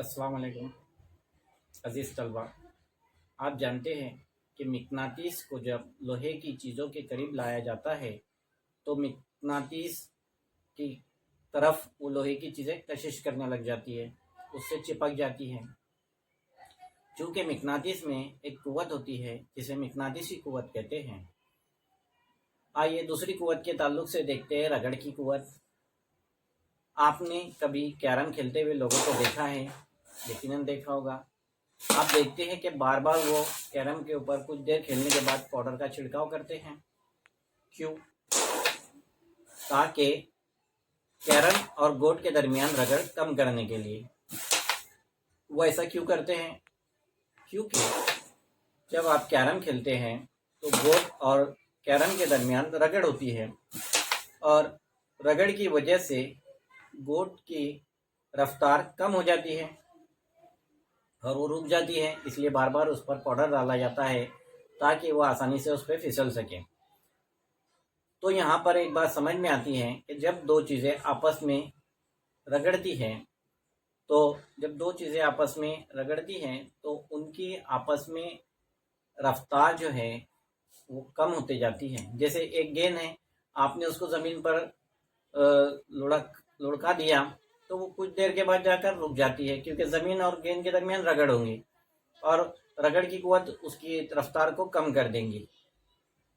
अस्सलाम वालेकुम अज़ीज़ तलबा। आप जानते हैं कि मिकनातीस को जब लोहे की चीज़ों के करीब लाया जाता है तो मिकनातीस की तरफ वो लोहे की चीज़ें कशिश करने लग जाती है, उससे चिपक जाती हैं। चूँकि मिकनातीस में एक क़ुव्वत होती है जिसे मिकनातीसी क़ुव्वत कहते हैं। आइए दूसरी क़ुव्वत के ताल्लुक से देखते हैं, रगड़ की क़ुव्वत। आपने कभी कैरम खेलते हुए लोगों को देखा है, यकीनन देखा होगा। आप देखते हैं कि बार बार वो कैरम के ऊपर कुछ देर खेलने के बाद पाउडर का छिड़काव करते हैं। क्यों? ताकि कैरम और गोट के दरमियान रगड़ कम करने के लिए। वो ऐसा क्यों करते हैं? क्योंकि जब आप कैरम खेलते हैं तो गोट और कैरम के दरमियान रगड़ होती है और रगड़ की वजह से गोट की रफ्तार कम हो जाती है और वो रुक जाती है, इसलिए बार बार उस पर पाउडर डाला जाता है ताकि वो आसानी से उस पर फिसल सके। तो यहाँ पर एक बात समझ में आती है कि जब दो चीज़ें आपस में रगड़ती हैं तो उनकी आपस में रफ्तार जो है वो कम होते जाती है। जैसे एक गेंद है, आपने उसको ज़मीन पर लुढ़का दिया तो वो कुछ देर के बाद जाकर रुक जाती है, क्योंकि ज़मीन और गेंद के दरमियान रगड़ होंगी और रगड़ की कुव्वत उसकी रफ्तार को कम कर देंगी।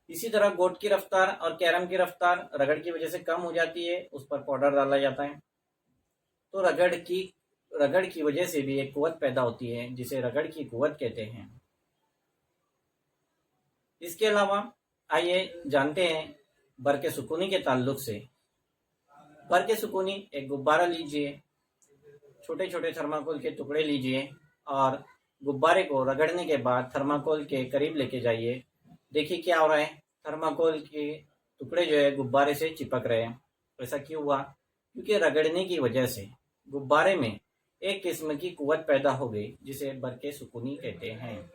इसी तरह गोट की रफ्तार और कैरम की रफ्तार रगड़ की वजह से कम हो जाती है, उस पर पाउडर डाला जाता है। तो रगड़ की वजह से भी एक कुव्वत पैदा होती है जिसे रगड़ की कुव्वत कहते हैं। इसके अलावा आइए जानते हैं बरक़े सुकूनी के ताल्लुक से। बरक़े सुकूनी एक गुब्बारा लीजिए, छोटे छोटे थर्माकोल के टुकड़े लीजिए और गुब्बारे को रगड़ने के बाद थर्माकोल के करीब लेके जाइए। देखिए क्या हो रहा है, थर्माकोल के टुकड़े जो है गुब्बारे से चिपक रहे हैं। ऐसा क्यों हुआ? क्योंकि रगड़ने की वजह से गुब्बारे में एक किस्म की कुव्वत पैदा हो गई जिसे बरक़े सुकूनी कहते हैं।